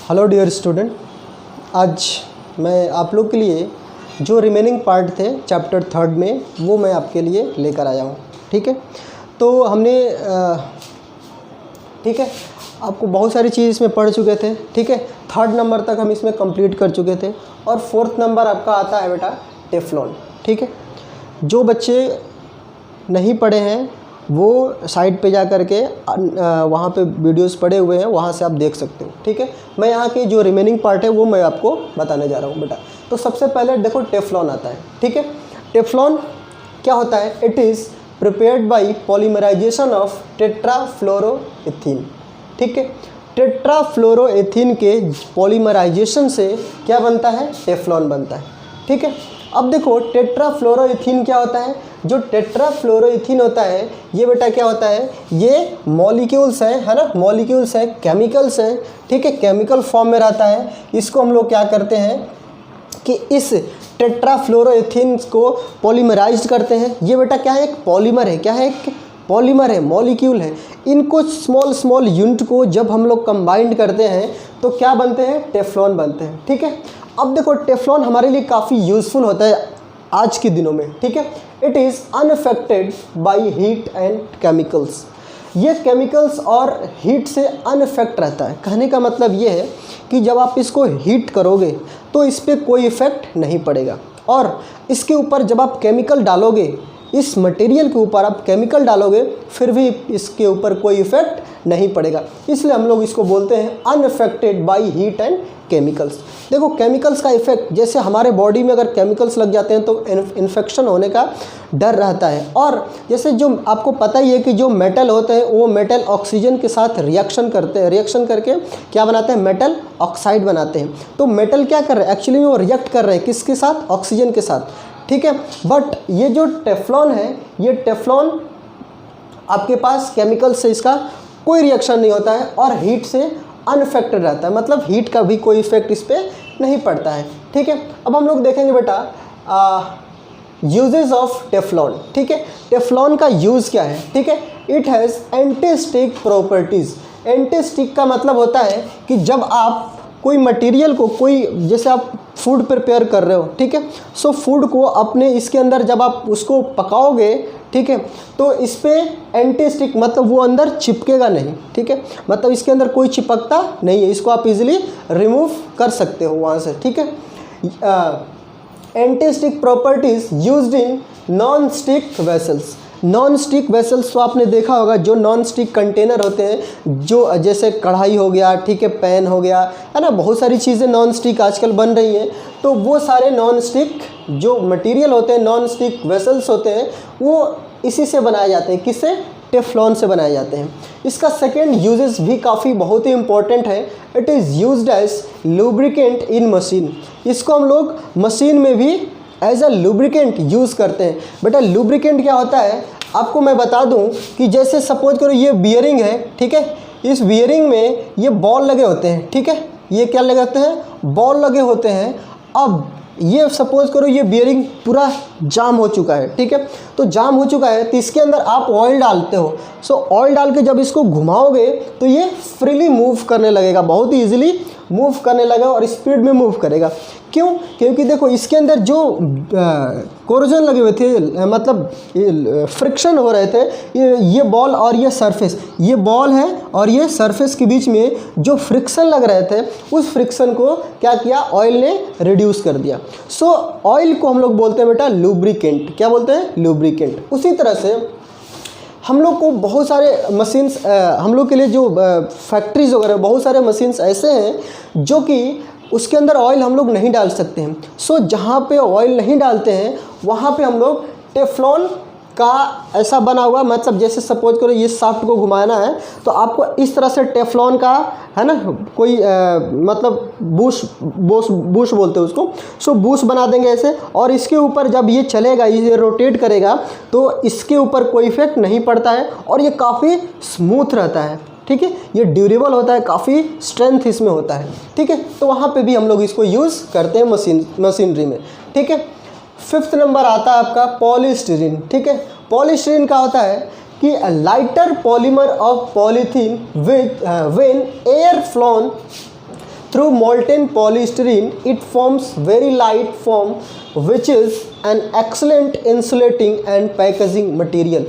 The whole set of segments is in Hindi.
हेलो डियर स्टूडेंट, आज मैं आप लोग के लिए जो रिमेनिंग पार्ट थे चैप्टर 3 में वो मैं आपके लिए लेकर आया हूँ। ठीक है, तो हमने ठीक है आपको बहुत सारी चीज़ इसमें पढ़ चुके थे। ठीक है, 3rd नंबर तक हम इसमें कंप्लीट कर चुके थे और 4th नंबर आपका आता है बेटा टेफ्लॉन। ठीक है, जो बच्चे नहीं पढ़े हैं वो साइट पे जा कर के वहाँ पे वीडियोस पड़े हुए हैं, वहाँ से आप देख सकते हो। ठीक है, मैं यहाँ के जो रिमेनिंग पार्ट है वो मैं आपको बताने जा रहा हूँ बेटा। तो सबसे पहले देखो टेफ्लॉन आता है। ठीक है, टेफ्लॉन क्या होता है? It is prepared by polymerization of tetrafluoroethene. ठीक है, टेट्राफ्लोरोएथीन के पॉलीमराइजेशन से क्या बनता है? टेफ्लॉन बनता है। ठीक है, अब देखो टेट्राफ्लोरोएथीन क्या होता है? जो टेट्राफ्लोरोएथीन होता है ये बेटा क्या होता है? ये मॉलिक्यूल्स है ना, मॉलिक्यूल्स है, केमिकल्स है। ठीक है, केमिकल फॉर्म में रहता है। इसको हम लोग क्या करते हैं कि इस टेट्राफ्लोरोएथीन को पॉलीमराइज करते हैं। ये बेटा क्या है? एक पॉलीमर है। क्या है? एक पॉलीमर है, मॉलिक्यूल है। इनको स्मॉल यूनिट को जब हम लोग कंबाइंड करते हैं तो क्या बनते हैं? टेफ्लॉन बनते हैं। ठीक है, अब देखो टेफ्लॉन हमारे लिए काफ़ी यूज़फुल होता है आज के दिनों में। ठीक है, it is unaffected by heat and chemicals. ये केमिकल्स और हीट से अनअफेक्ट रहता है। कहने का मतलब ये है कि जब आप इसको हीट करोगे तो इस पर कोई इफ़ेक्ट नहीं पड़ेगा, और इसके ऊपर जब आप केमिकल डालोगे, इस मटेरियल के ऊपर आप केमिकल डालोगे फिर भी इसके ऊपर कोई इफ़ेक्ट नहीं पड़ेगा। इसलिए हम लोग इसको बोलते हैं unaffected by heat and chemicals. देखो केमिकल्स का इफ़ेक्ट, जैसे हमारे बॉडी में अगर केमिकल्स लग जाते हैं तो इन्फेक्शन होने का डर रहता है। और जैसे जो आपको पता ही है कि जो मेटल होते हैं वो मेटल ऑक्सीजन के साथ रिएक्शन करते हैं, रिएक्शन करके क्या बनाते हैं? मेटल ऑक्साइड बनाते हैं। तो मेटल क्या कर रहे हैं? एक्चुअली वो रिएक्ट कर रहे हैं किसके साथ? ऑक्सीजन के साथ। ठीक है, बट ये जो टेफ्लॉन है, ये टेफ्लॉन आपके पास केमिकल से इसका कोई रिएक्शन नहीं होता है और हीट से अनअफेक्टेड रहता है, मतलब हीट का भी कोई इफेक्ट इस पर नहीं पड़ता है। ठीक है, अब हम लोग देखेंगे बेटा यूजेस ऑफ टेफ्लॉन। ठीक है, टेफ्लॉन का यूज़ क्या है? ठीक है, it has anti stick properties. Anti stick का मतलब होता है कि जब आप कोई मटेरियल को, कोई जैसे आप फूड प्रिपेयर कर रहे हो, ठीक है, सो फूड को अपने इसके अंदर जब आप उसको पकाओगे, ठीक है, तो इस पर एंटी स्टिक मतलब वो अंदर चिपकेगा नहीं। ठीक है, मतलब इसके अंदर कोई चिपकता नहीं है, इसको आप इजीली रिमूव कर सकते हो वहाँ से। ठीक है, anti stick properties used in non stick vessels. Non stick vessels तो आपने देखा होगा, जो नॉन स्टिक कंटेनर होते हैं, जो जैसे कढ़ाई हो गया, ठीक है, पैन हो गया, है ना, बहुत सारी चीज़ें नॉन स्टिक आजकल बन रही हैं। तो वो सारे नॉन स्टिक जो मटेरियल होते हैं, नॉन स्टिक वेसल्स होते हैं, वो इसी से बनाए जाते हैं। किससे? टेफ्लॉन से बनाए जाते हैं। इसका सेकेंड यूजेस भी काफ़ी बहुत ही इंपॉर्टेंट है। It is used as lubricant in machine. इसको हम लोग मशीन में भी एज अ लुब्रिकेंट यूज़ करते हैं। बेटा लुब्रिकेंट क्या होता है आपको मैं बता दूं कि जैसे सपोज करो ये बियरिंग है, ठीक है, इस बियरिंग में ये बॉल लगे होते हैं। ठीक है, ये क्या लगे होते हैं? बॉल लगे होते हैं। अब ये सपोज करो ये बियरिंग पूरा जाम हो चुका है। ठीक है, तो जाम हो चुका है तो इसके अंदर आप ऑयल डालते हो। सो ऑयल डाल के जब इसको घुमाओगे तो ये फ्रीली मूव करने लगेगा, बहुत ही ईजिली मूव करने लगेगा और स्पीड में मूव करेगा। क्यों? क्योंकि देखो इसके अंदर जो कोरोजन लगे हुए थे, मतलब फ्रिक्शन हो रहे थे, ये बॉल और ये सरफेस, ये बॉल है और ये सरफेस के बीच में जो फ्रिक्शन लग रहे थे, उस फ्रिक्शन को क्या किया? ऑयल ने रिड्यूस कर दिया। सो ऑयल को हम लोग बोलते हैं बेटा लुब्रिकेंट। क्या बोलते हैं? लुब्रिकेंट। उसी तरह से हम लोग को बहुत सारे मशीन्स, हम लोग के लिए जो फैक्ट्रीज वगैरह बहुत सारे मशीन्स ऐसे हैं जो कि उसके अंदर ऑयल हम लोग नहीं डाल सकते हैं। सो जहाँ पे ऑयल नहीं डालते हैं वहाँ पे हम लोग टेफ्लॉन का ऐसा बना हुआ, मतलब जैसे सपोज करो ये शाफ्ट को घुमाना है तो आपको इस तरह से टेफ्लॉन का, है ना, कोई मतलब बूश बोलते हैं उसको। सो बूश बना देंगे ऐसे, और इसके ऊपर जब ये चलेगा, ये रोटेट करेगा तो इसके ऊपर कोई इफेक्ट नहीं पड़ता है और ये काफ़ी स्मूथ रहता है। ठीक है, ये ड्यूरेबल होता है, काफ़ी स्ट्रेंथ इसमें होता है। ठीक है, तो वहाँ पे भी हम लोग इसको यूज़ करते हैं मशीनरी में। ठीक है, 5th नंबर आता है आपका पॉलीस्टीरीन। ठीक है, पॉलीस्टीरीन का होता है कि lighter polymer of polythene with when air phloem through molten polystyrene it forms very light foam which is an excellent insulating and packaging material।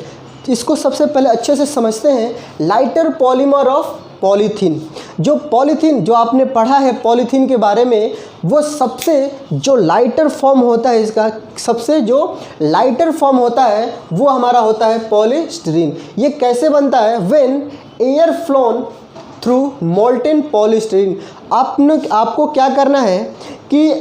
इसको सबसे पहले अच्छे से समझते हैं। लाइटर पॉलीमर ऑफ पॉलीथीन, जो पॉलीथीन जो आपने पढ़ा है पॉलीथीन के बारे में, वो सबसे जो लाइटर फॉर्म होता है, इसका सबसे जो लाइटर फॉर्म होता है वो हमारा होता है पॉलीस्टीरीन। ये कैसे बनता है? When air phloem through molten polystyrene. आपको क्या करना है कि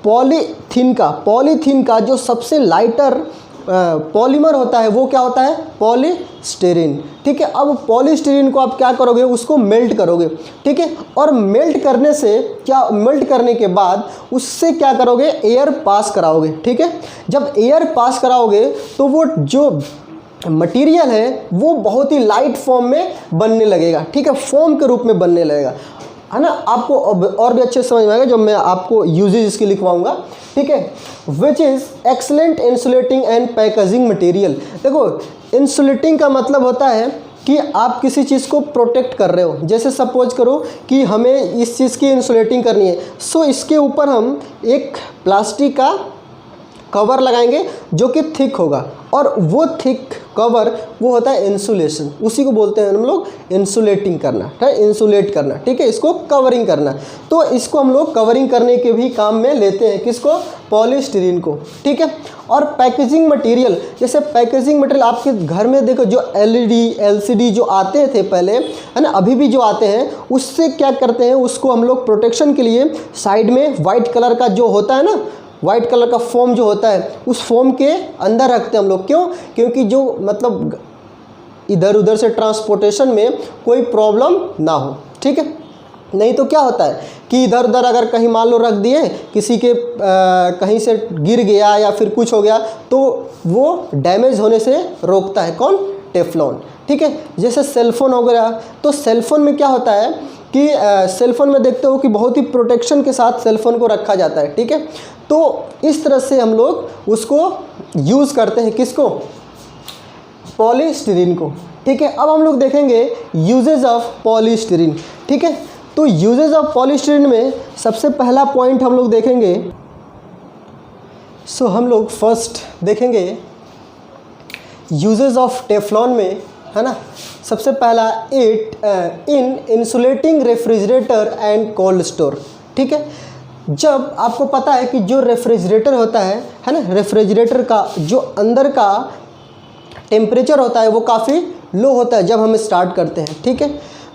पॉलीथीन का जो सबसे लाइटर पॉलीमर होता है वो क्या होता है? पॉलीस्टीरीन। ठीक है, अब पॉलीस्टीरीन को आप क्या करोगे? उसको मेल्ट करोगे। ठीक है, और मेल्ट करने के बाद उससे क्या करोगे? एयर पास कराओगे। ठीक है, जब एयर पास कराओगे तो वो जो मटेरियल है वो बहुत ही लाइट फॉर्म में बनने लगेगा। ठीक है, फोम के रूप में बनने लगेगा, है ना। आपको और भी अच्छे समझ में आएगा जब मैं आपको यूजेज इसकी लिखवाऊंगा। ठीक है, which is excellent insulating and packaging material. देखो, इंसुलेटिंग का मतलब होता है कि आप किसी चीज़ को प्रोटेक्ट कर रहे हो। जैसे सपोज करो कि हमें इस चीज़ की इंसुलेटिंग करनी है, सो इसके ऊपर हम एक प्लास्टिक का कवर लगाएंगे जो कि थिक होगा, और वो थिक कवर वो होता है इंसुलेशन। उसी को बोलते हैं हम लोग इंसुलेटिंग करना, है इंसुलेट करना। ठीक है, इसको कवरिंग करना। तो इसको हम लोग कवरिंग करने के भी काम में लेते हैं। किसको? पॉलीस्टीरीन को। ठीक है, और पैकेजिंग मटेरियल, जैसे पैकेजिंग मटेरियल आपके घर में देखो जो एलईडी एलसीडी जो आते थे पहले, है ना, अभी भी जो आते हैं, उससे क्या करते हैं? उसको हम लोग प्रोटेक्शन के लिए साइड में वाइट कलर का जो होता है ना, वाइट कलर का फोम जो होता है, उस फोम के अंदर रखते हैं हम लोग। क्यों? क्योंकि जो मतलब इधर उधर से ट्रांसपोर्टेशन में कोई प्रॉब्लम ना हो। ठीक है, नहीं तो क्या होता है कि इधर उधर अगर कहीं मान लो रख दिए, किसी के कहीं से गिर गया या फिर कुछ हो गया तो वो डैमेज होने से रोकता है। कौन? टेफ्लॉन। ठीक है, जैसे सेलफोन हो गया, तो सेलफोन में क्या होता है कि सेलफोन में देखते हो कि बहुत ही प्रोटेक्शन के साथ सेलफोन को रखा जाता है। ठीक है, तो इस तरह से हम लोग उसको यूज़ करते हैं। किसको? पॉलीस्टीरीन को। ठीक है, अब हम लोग देखेंगे यूजेज ऑफ पॉलीस्टीरीन। ठीक है, तो यूजेज ऑफ पॉलीस्टीरीन में सबसे पहला पॉइंट हम लोग देखेंगे। हम लोग फर्स्ट देखेंगे यूजेज ऑफ टेफ्लॉन में, है ना। सबसे पहला in insulating refrigerator and cold store. ठीक है, जब आपको पता है कि जो रेफ्रिजरेटर होता है ना, रेफ्रिजरेटर का जो अंदर का टेम्परेचर होता है वो काफ़ी लो होता है जब हम स्टार्ट करते हैं। ठीक है,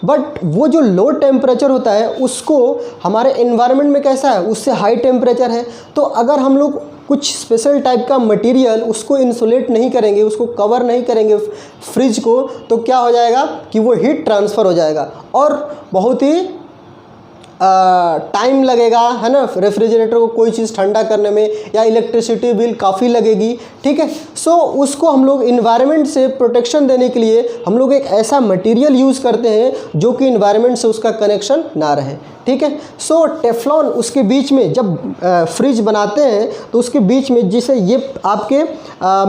बट वो जो लो टेम्परेचर होता है उसको हमारे एनवायरनमेंट में कैसा है? उससे हाई टेम्परेचर है। तो अगर हम लोग कुछ स्पेशल टाइप का मटेरियल उसको इंसुलेट नहीं करेंगे, उसको कवर नहीं करेंगे फ्रिज को, तो क्या हो जाएगा कि वो हीट ट्रांसफ़र हो जाएगा और बहुत ही टाइम लगेगा, है ना, रेफ्रिजरेटर को कोई चीज़ ठंडा करने में, या इलेक्ट्रिसिटी बिल काफ़ी लगेगी। ठीक है, उसको हम लोग इन्वायरमेंट से प्रोटेक्शन देने के लिए हम लोग एक ऐसा मटेरियल यूज़ करते हैं जो कि इन्वायरमेंट से उसका कनेक्शन ना रहे। ठीक है, टेफ्लॉन उसके बीच में जब फ्रिज बनाते हैं तो उसके बीच में, जिसे ये आपके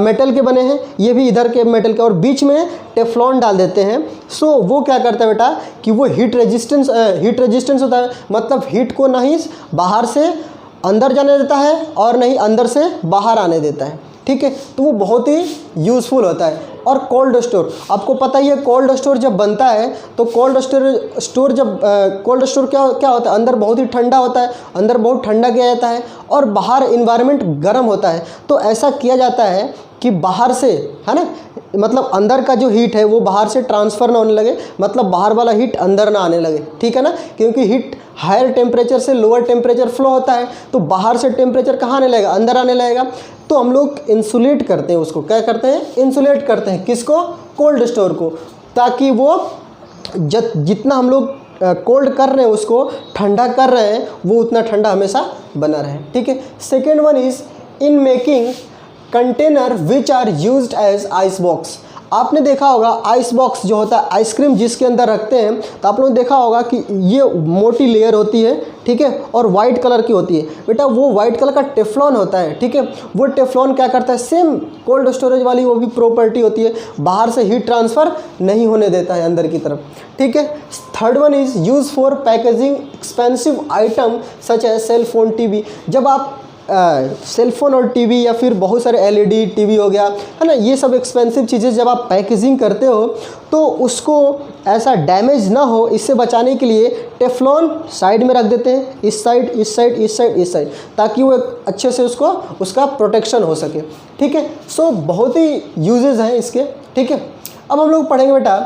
मेटल के बने हैं, ये भी इधर के मेटल के, और बीच में टेफ्लॉन डाल देते हैं। वो क्या करता है बेटा कि वो हीट रेजिस्टेंस होता है, मतलब हीट को नहीं बाहर से अंदर जाने देता है और नहीं अंदर से बाहर आने देता है। ठीक है, तो वो बहुत ही यूज़फुल होता है। और कोल्ड स्टोर, आपको पता ही है कोल्ड स्टोर जब बनता है तो कोल्ड स्टोर क्या होता है? अंदर बहुत ही ठंडा होता है, अंदर बहुत ठंडा किया जाता है और बाहर इन्वायरमेंट गर्म होता है। तो ऐसा किया जाता है कि बाहर से, है ना, मतलब अंदर का जो हीट है वो बाहर से ट्रांसफ़र ना होने लगे, मतलब बाहर वाला हीट अंदर ना आने लगे। ठीक है ना, क्योंकि हीट हायर टेम्परेचर से लोअर टेम्परेचर फ्लो होता है, तो बाहर से टेम्परेचर कहाँ आने लगेगा? अंदर आने लगेगा। तो हम लोग इंसुलेट करते हैं उसको। क्या करते हैं? इंसुलेट करते हैं। किसको? कोल्ड स्टोर को, ताकि वो जितना हम लोग कोल्ड कर रहे हैं, उसको ठंडा कर रहे हैं, वो उतना ठंडा हमेशा बना रहे। ठीक है, second one is in making container which are used as ice box. आपने देखा होगा आइस बॉक्स जो होता है, आइसक्रीम जिसके अंदर रखते हैं, तो आप लोगों ने देखा होगा कि ये मोटी लेयर होती है, ठीक है, और वाइट कलर की होती है। बेटा वो वाइट कलर का टेफ्लॉन होता है, ठीक है। वो टेफ्लॉन क्या करता है, सेम कोल्ड स्टोरेज वाली वो भी प्रॉपर्टी होती है, बाहर से हीट ट्रांसफ़र नहीं होने देता है अंदर की तरफ, ठीक है। Third one is use for packaging expensive item such as cell phone, TV. जब आप सेलफोन और टीवी या फिर बहुत सारे एलईडी टीवी हो गया, है ना, ये सब एक्सपेंसिव चीज़ें जब आप पैकेजिंग करते हो तो उसको ऐसा डैमेज ना हो, इससे बचाने के लिए टेफ्लॉन साइड में रख देते हैं, इस साइड, इस साइड, इस साइड, इस साइड, ताकि वो अच्छे से उसका प्रोटेक्शन हो सके, ठीक है। सो बहुत ही यूजेस हैं इसके, ठीक है। अब हम लोग पढ़ेंगे बेटा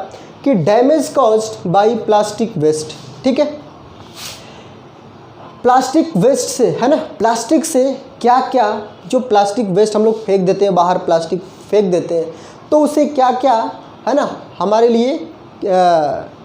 कि damage caused by plastic waste, ठीक है। प्लास्टिक वेस्ट से, है ना, प्लास्टिक से क्या क्या, जो प्लास्टिक वेस्ट हम लोग फेंक देते हैं बाहर, प्लास्टिक फेंक देते हैं, तो उससे क्या क्या, है ना, हमारे लिए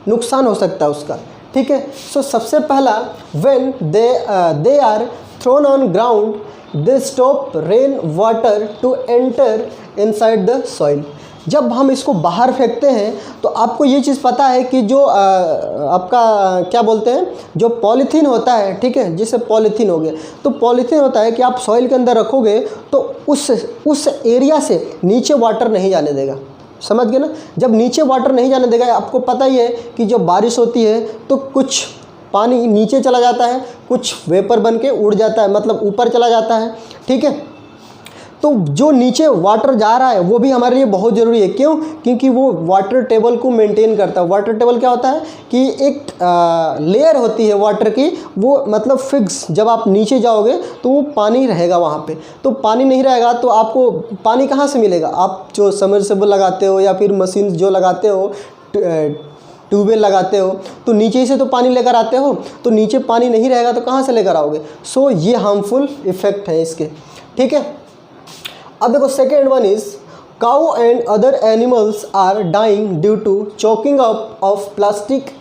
नुकसान हो सकता है उसका, ठीक है। सो सबसे पहला, when they are thrown on ground they stop rain water to enter inside the soil. जब हम इसको बाहर फेंकते हैं तो आपको ये चीज़ पता है कि जो आपका क्या बोलते हैं, जो पॉलीथीन होता है, ठीक है, जैसे पॉलीथीन हो गया, तो पॉलीथीन होता है कि आप सॉइल के अंदर रखोगे तो उस एरिया से नीचे वाटर नहीं जाने देगा, समझ गए ना। जब नीचे वाटर नहीं जाने देगा, आपको पता ही है कि जब बारिश होती है तो कुछ पानी नीचे चला जाता है, कुछ वेपर बन के उड़ जाता है, मतलब ऊपर चला जाता है, ठीक है। तो जो नीचे वाटर जा रहा है वो भी हमारे लिए बहुत ज़रूरी है, क्यों, क्योंकि वो वाटर टेबल को मेंटेन करता है। वाटर टेबल क्या होता है कि एक लेयर होती है वाटर की, वो मतलब फिक्स, जब आप नीचे जाओगे तो वो पानी रहेगा वहाँ पे, तो पानी नहीं रहेगा तो आपको पानी कहाँ से मिलेगा। आप जो सबमर्सिबल लगाते हो या फिर मशीन जो लगाते हो, ट्यूबवेल लगाते हो, तो नीचे से तो पानी लेकर आते हो, तो नीचे पानी नहीं रहेगा तो कहाँ से लेकर आओगे। सो ये हार्मफुल इफ़ेक्ट है इसके, ठीक है। अब देखो second one is cow and other animals are dying due to choking up of plastic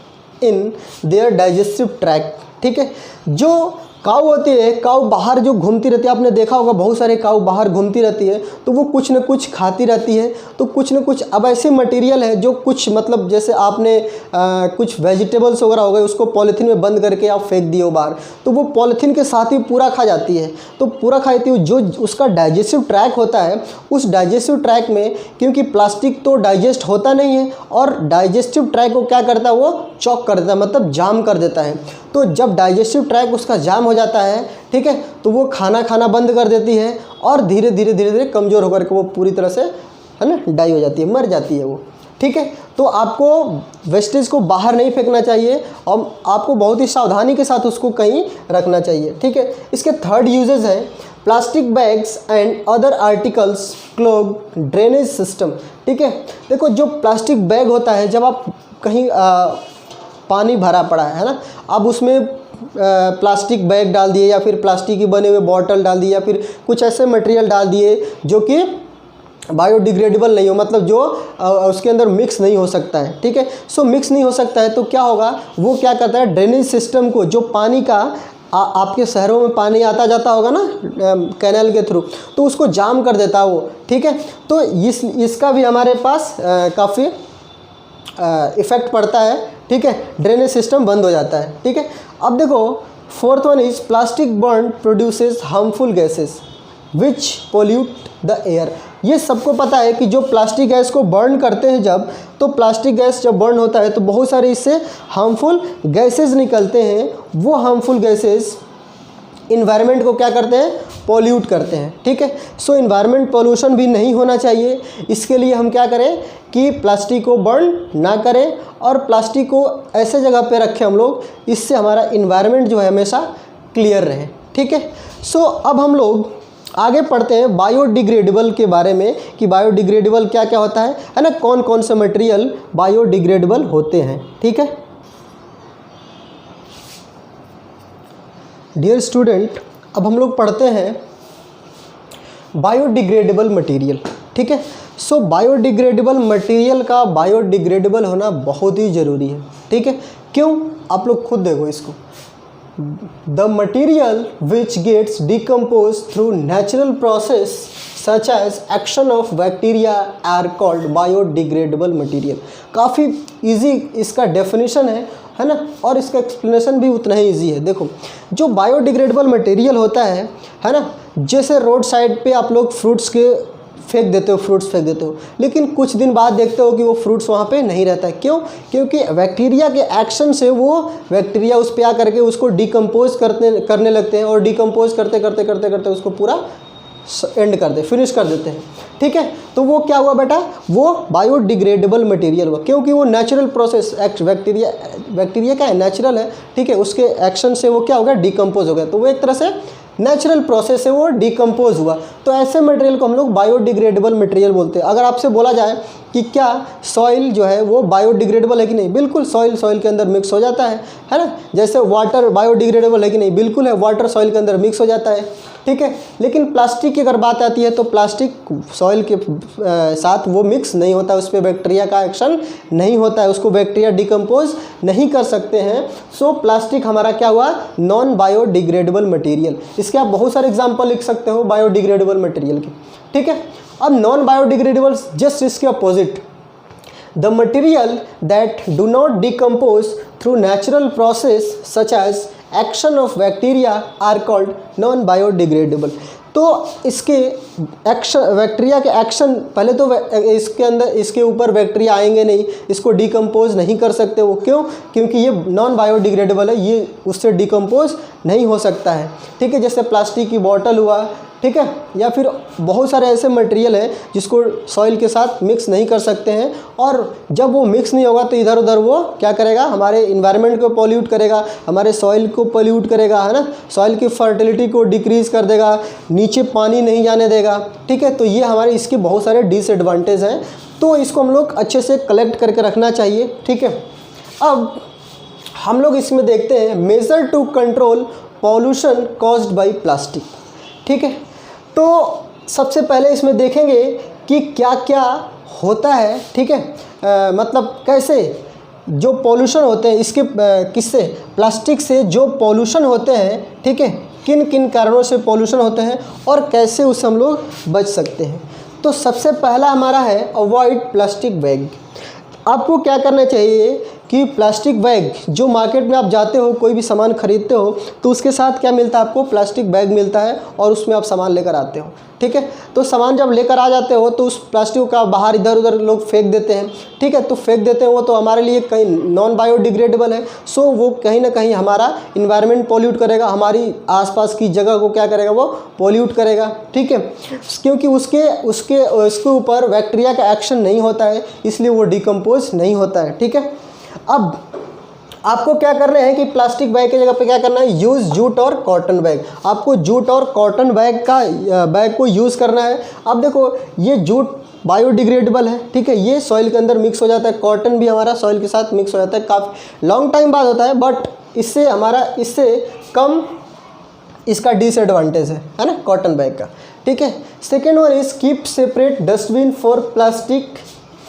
in their digestive tract, ठीक है। जो काऊ होती है, काऊ बाहर जो घूमती रहती है, आपने देखा होगा बहुत सारे काऊ बाहर घूमती रहती है, तो वो कुछ न कुछ खाती रहती है, तो कुछ न कुछ अब ऐसे मटेरियल है जो कुछ मतलब जैसे आपने कुछ वेजिटेबल्स वगैरह हो गए, उसको पॉलीथीन में बंद करके आप फेंक दिए हो बाहर, तो वो पॉलीथीन के साथ ही पूरा खा जाती है। तो पूरा खाती है, जो उसका डाइजेस्टिव ट्रैक होता है, उस डाइजेस्टिव ट्रैक में, क्योंकि प्लास्टिक तो डाइजेस्ट होता नहीं है, और डाइजेस्टिव ट्रैक को क्या करता है, वो चॉक कर देता है, मतलब जाम कर देता है। तो जब डाइजेस्टिव ट्रैक उसका जाम हो जाता है, ठीक है, तो वो खाना बंद कर देती है और धीरे धीरे कमज़ोर होकर के वो पूरी तरह से, है ना, डाई हो जाती है, मर जाती है वो, ठीक है। तो आपको वेस्टेज को बाहर नहीं फेंकना चाहिए और आपको बहुत ही सावधानी के साथ उसको कहीं रखना चाहिए, ठीक है। इसके थर्ड यूजेस हैं plastic bags and other articles clog drainage system, ठीक है। देखो जो प्लास्टिक बैग होता है, जब आप कहीं पानी भरा पड़ा है ना, अब उसमें प्लास्टिक बैग डाल दिए या फिर प्लास्टिक की बने हुए बॉटल डाल दिए या फिर कुछ ऐसे मटेरियल डाल दिए जो कि बायोडिग्रेडेबल नहीं हो, मतलब जो उसके अंदर मिक्स नहीं हो सकता है, ठीक है। सो मिक्स नहीं हो सकता है तो क्या होगा, वो क्या करता है, ड्रेनेज सिस्टम को, जो पानी का आपके शहरों में पानी आता जाता होगा ना कैनाल के थ्रू, तो उसको जाम कर देता है वो, ठीक है। तो इसका भी हमारे पास काफ़ी इफ़ेक्ट पड़ता है, ठीक है, ड्रेनेज सिस्टम बंद हो जाता है, ठीक है। अब देखो fourth one is plastic burn produces harmful gases which pollute the air. ये सबको पता है कि जो प्लास्टिक गैस को बर्न करते हैं जब, तो प्लास्टिक गैस जब बर्न होता है तो बहुत सारे इससे हार्मफुल गैसेस निकलते हैं। वो हार्मफुल गैसेस इन्वायरमेंट को क्या करते हैं, पॉल्यूट करते हैं, ठीक है। सो इन्वायरमेंट पोल्यूशन भी नहीं होना चाहिए, इसके लिए हम क्या करें कि प्लास्टिक को बर्न ना करें और प्लास्टिक को ऐसे जगह पे रखें हम लोग, इससे हमारा इन्वायरमेंट जो है हमेशा क्लियर रहे, ठीक है। सो अब हम लोग आगे पढ़ते हैं बायोडिग्रेडेबल के बारे में कि बायोडिग्रेडेबल क्या क्या होता है ना, कौन कौन से मटेरियल बायोडिग्रेडेबल होते हैं, ठीक है। डियर स्टूडेंट, अब हम लोग पढ़ते हैं बायोडिग्रेडेबल मटेरियल, ठीक है। सो बायोडिग्रेडेबल मटेरियल का बायोडिग्रेडेबल होना बहुत ही ज़रूरी है, ठीक है। क्यों, आप लोग खुद देखो इसको, the material which gets decompose through natural process such as action of bacteria are called biodegradable material. काफ़ी इजी इसका डेफिनेशन है ना, और इसका एक्सप्लेनेशन भी उतना ही इजी है। देखो जो बायोडिग्रेडेबल मटेरियल होता है ना, जैसे रोड साइड पे आप लोग फ्रूट्स फेंक देते हो, लेकिन कुछ दिन बाद देखते हो कि वो फ्रूट्स वहाँ पे नहीं रहता है। क्यों? क्योंकि बैक्टीरिया के एक्शन से वो बैक्टीरिया उस पे आ करके उसको डिकम्पोज करने लगते हैं, और डिकम्पोज करते उसको पूरा फिनिश कर देते हैं। ठीक है, तो वो क्या हुआ बेटा, वो बायोडिग्रेडेबल मटेरियल हुआ, क्योंकि वो नेचुरल प्रोसेस, बैक्टीरिया क्या है, नेचुरल है। ठीक है, उसके एक्शन से वो क्या हो गया, डिकम्पोज हो गया, तो वो एक तरह से नेचुरल प्रोसेस से वो डिकम्पोज हुआ। तो ऐसे मटेरियल को हम लोग बायोडिग्रेडेबल मटेरियल बोलते हैं। अगर आपसे बोला जाए कि क्या सॉइल जो है वो बायोडिग्रेडेबल है कि नहीं, बिल्कुल सॉइल के अंदर मिक्स हो जाता है ना। जैसे वाटर बायोडिग्रेडेबल है कि नहीं, बिल्कुल है, वाटर सॉइल के अंदर मिक्स हो जाता है। ठीक है, लेकिन प्लास्टिक की अगर बात आती है तो प्लास्टिक सॉइल के साथ वो मिक्स नहीं होता, उस पर बैक्टीरिया का एक्शन नहीं होता है, उसको बैक्टीरिया डिकम्पोज नहीं कर सकते हैं। सो प्लास्टिक हमारा क्या हुआ, नॉन बायोडिग्रेडेबल मटेरियल। इसके आप बहुत सारे एग्जाम्पल लिख सकते हो बायोडिग्रेडेबल मटेरियल के। ठीक है, अब नॉन बायोडिग्रेडेबल जस्ट इसके opposite, the material that do not decompose through natural process such as action of bacteria are called non biodegradable. तो इसके एक्शन, बैक्टीरिया के एक्शन, पहले तो इसके अंदर इसके ऊपर बैक्टीरिया आएंगे नहीं, इसको डिकम्पोज नहीं कर सकते वो। क्यों? क्योंकि ये नॉन बायोडिग्रेडेबल है, ये उससे डिकम्पोज नहीं हो सकता है। ठीक है, जैसे प्लास्टिक की बॉटल हुआ, ठीक है, या फिर बहुत सारे ऐसे मटेरियल हैं जिसको सॉइल के साथ मिक्स नहीं कर सकते हैं, और जब वो मिक्स नहीं होगा तो इधर उधर वो क्या करेगा, हमारे इन्वायरमेंट को पॉल्यूट करेगा, हमारे सॉइल को पॉल्यूट करेगा, है ना, सॉइल की फर्टिलिटी को डिक्रीज़ कर देगा, नीचे पानी नहीं जाने देगा। ठीक है, तो ये हमारे इसके बहुत सारे डिसएडवांटेज हैं, तो इसको हम लोग अच्छे से कलेक्ट करके रखना चाहिए। ठीक है, अब हम लोग इसमें देखते हैं measure to control pollution caused by plastic. ठीक है, तो सबसे पहले इसमें देखेंगे कि क्या क्या होता है। ठीक है, मतलब कैसे जो पॉल्यूशन होते हैं इसके किससे, प्लास्टिक से जो पॉल्यूशन होते हैं, ठीक है, किन किन कारणों से पॉल्यूशन होते हैं और कैसे उससे हम लोग बच सकते हैं। तो सबसे पहला हमारा है अवॉइड प्लास्टिक बैग। आपको क्या करना चाहिए कि प्लास्टिक बैग, जो मार्केट में आप जाते हो कोई भी सामान खरीदते हो तो उसके साथ क्या मिलता है, आपको प्लास्टिक बैग मिलता है, और उसमें आप सामान लेकर आते हो। ठीक है, तो सामान जब लेकर आ जाते हो तो उस प्लास्टिक का बाहर इधर उधर लोग फेंक देते हैं। ठीक है, तो फेंक देते हैं, वो तो हमारे लिए कहीं नॉन बायोडिग्रेडेबल है, सो वो कहीं ना कहीं हमारा इन्वायरमेंट पॉल्यूट करेगा, हमारी आसपास की जगह को क्या करेगा, वो पॉल्यूट करेगा। ठीक है, क्योंकि उसके ऊपर बैक्टीरिया का एक्शन नहीं होता है, इसलिए वो डिकम्पोज नहीं होता है। ठीक है, अब आपको क्या करना है कि प्लास्टिक बैग की जगह पे क्या करना है, यूज़ जूट और कॉटन बैग। आपको जूट और कॉटन बैग को यूज़ करना है। अब देखो ये जूट बायोडिग्रेडेबल है, ठीक है, ये सॉइल के अंदर मिक्स हो जाता है, कॉटन भी हमारा सॉइल के साथ मिक्स हो जाता है, काफ़ी लॉन्ग टाइम बाद होता है, बट इससे कम इसका डिसएडवांटेज है ना, कॉटन बैग का। ठीक है, second one is keep separate dustbin for plastic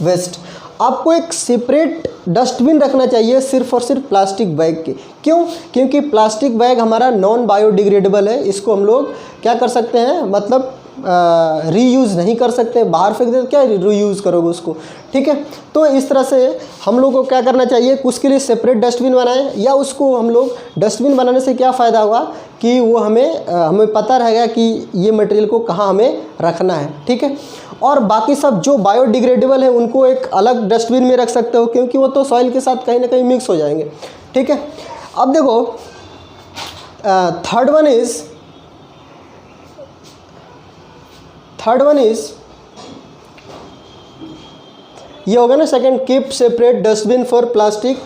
waste. आपको एक सेपरेट डस्टबिन रखना चाहिए सिर्फ और सिर्फ प्लास्टिक बैग के। क्यों? क्योंकि प्लास्टिक बैग हमारा नॉन बायोडिग्रेडेबल है, इसको हम लोग क्या कर सकते हैं, मतलब रीयूज़ नहीं कर सकते, बाहर फेंक देते, क्या रीयूज़ करोगे उसको। ठीक है, तो इस तरह से हम लोग को क्या करना चाहिए, उसके लिए सेपरेट डस्टबिन बनाएं, या उसको हम लोग डस्टबिन बनाने से क्या फ़ायदा होगा कि वो हमें पता रहेगा कि ये मटेरियल को कहाँ हमें रखना है। ठीक है, और बाकी सब जो बायोडिग्रेडेबल है उनको एक अलग डस्टबिन में रख सकते हो, क्योंकि वो तो सॉइल के साथ कहीं ना कहीं मिक्स हो जाएंगे। ठीक है, अब देखो थर्ड वन इज ये होगा ना second, keep separate dustbin for plastic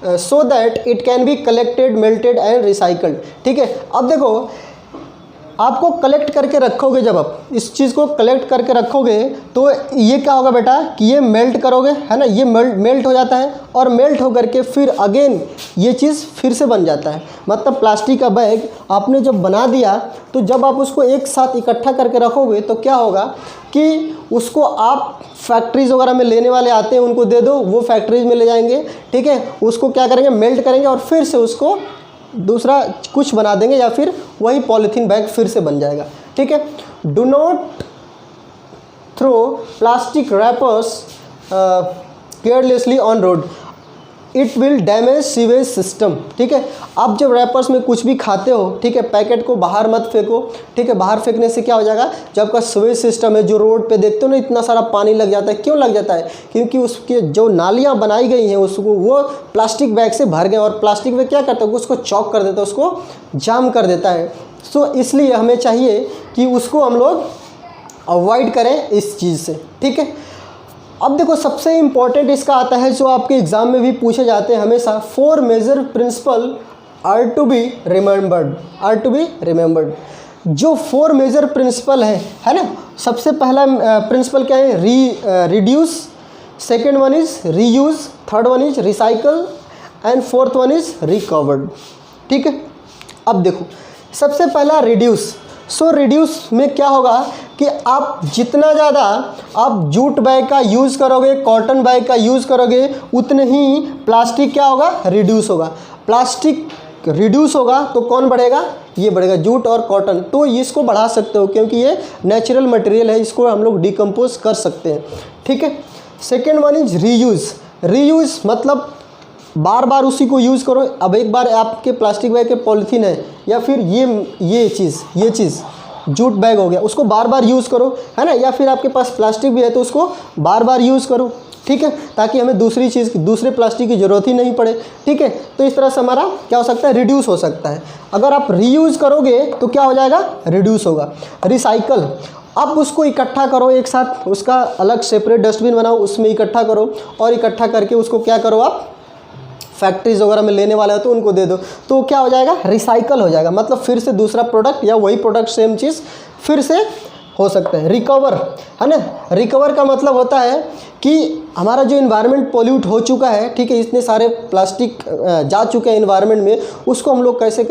so that it can be collected, melted and recycled. ठीक है, अब देखो आपको कलेक्ट करके रखोगे, जब आप इस चीज़ को कलेक्ट करके रखोगे तो ये क्या होगा बेटा कि ये मेल्ट करोगे, है ना, ये मेल्ट हो जाता है, और मेल्ट हो करके फिर अगेन ये चीज़ फिर से बन जाता है। मतलब प्लास्टिक का बैग आपने जब बना दिया तो जब आप उसको एक साथ इकट्ठा करके रखोगे तो क्या होगा कि उसको आप फैक्ट्रीज़ वगैरह में लेने वाले आते हैं उनको दे दो, वो फैक्ट्रीज़ में ले जाएंगे। ठीक है, उसको क्या करेंगे, मेल्ट करेंगे और फिर से उसको दूसरा कुछ बना देंगे, या फिर वही पॉलीथीन बैग फिर से बन जाएगा। ठीक है, do not throw plastic wrappers carelessly on road, it will damage sewage system. ठीक है, आप जब रैपर्स में कुछ भी खाते हो, ठीक है, पैकेट को बाहर मत फेंको। ठीक है, बाहर फेंकने से क्या हो जाएगा, जो आपका सीवेज सिस्टम है, जो रोड पे देखते हो ना इतना सारा पानी लग जाता है, क्यों लग जाता है, क्योंकि उसके जो नालियाँ बनाई गई हैं उसको वो प्लास्टिक बैग से भर गए, और प्लास्टिक बैग क्या करता है, उसको चॉक कर देता है, उसको जाम कर देता है। सो इसलिए हमें चाहिए कि उसको हम लोग अवॉइड करें इस चीज़ से। ठीक है, अब देखो सबसे इम्पॉर्टेंट इसका आता है जो आपके एग्ज़ाम में भी पूछे जाते हैं हमेशा, 4 major principle are to be remembered. जो 4 मेजर प्रिंसिपल है ना, सबसे पहला प्रिंसिपल क्या है, reduce, second one is reuse, third one is recycle and fourth one is recovered. ठीक है, अब देखो सबसे पहला रिड्यूस। सो रिड्यूस में क्या होगा कि आप जितना ज़्यादा आप जूट बैग का यूज़ करोगे, कॉटन बैग का यूज़ करोगे, उतने ही प्लास्टिक क्या होगा, रिड्यूस होगा। प्लास्टिक रिड्यूस होगा तो कौन बढ़ेगा, ये बढ़ेगा, जूट और कॉटन। तो इसको बढ़ा सकते हो क्योंकि ये नेचुरल मटेरियल है, इसको हम लोग डिकम्पोज कर सकते हैं। ठीक है, second one is reuse. Reuse मतलब बार बार उसी को यूज़ करो। अब एक बार आपके प्लास्टिक बैग के पॉलीथीन है या फिर ये चीज़ जूट बैग हो गया, उसको बार बार यूज़ करो, है ना, या फिर आपके पास प्लास्टिक भी है तो उसको बार बार यूज़ करो। ठीक है, ताकि हमें दूसरे प्लास्टिक की ज़रूरत ही नहीं पड़े। ठीक है, तो इस तरह से हमारा क्या हो सकता है, रिड्यूस हो सकता है। अगर आप रीयूज़ करोगे तो क्या हो जाएगा, रिड्यूस होगा। रिसाइकल, आप उसको इकट्ठा करो एक साथ, उसका अलग सेपरेट डस्टबिन बनाओ, उसमें इकट्ठा करो, और इकट्ठा करके उसको क्या करो, आप फैक्ट्रीज वगैरह में लेने वाले हो तो उनको दे दो, तो क्या हो जाएगा, रिसाइकल हो जाएगा। मतलब फिर से दूसरा प्रोडक्ट या वही प्रोडक्ट सेम चीज़ फिर से हो सकता है। रिकवर, है ना, रिकवर का मतलब होता है कि हमारा जो इन्वायरमेंट पोल्यूट हो चुका है, ठीक है, इतने सारे प्लास्टिक जा चुके हैं इन्वायरमेंट में, उसको हम लोग कैसे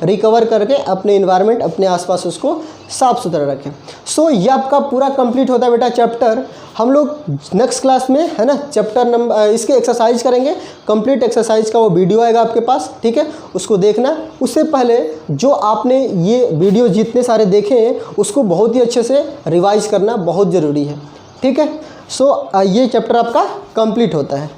रिकवर करके अपने इन्वायरमेंट, अपने आसपास उसको साफ़ सुथरा रखें। सो ये आपका पूरा कंप्लीट होता है बेटा चैप्टर। हम लोग नेक्स्ट क्लास में, है ना, चैप्टर नंबर इसके एक्सरसाइज करेंगे। कंप्लीट एक्सरसाइज का वो वीडियो आएगा आपके पास, ठीक है, उसको देखना। उससे पहले जो आपने ये वीडियो जितने सारे देखे हैं उसको बहुत ही अच्छे से रिवाइज करना बहुत ज़रूरी है। ठीक है, सो ये चैप्टर आपका कंप्लीट होता है।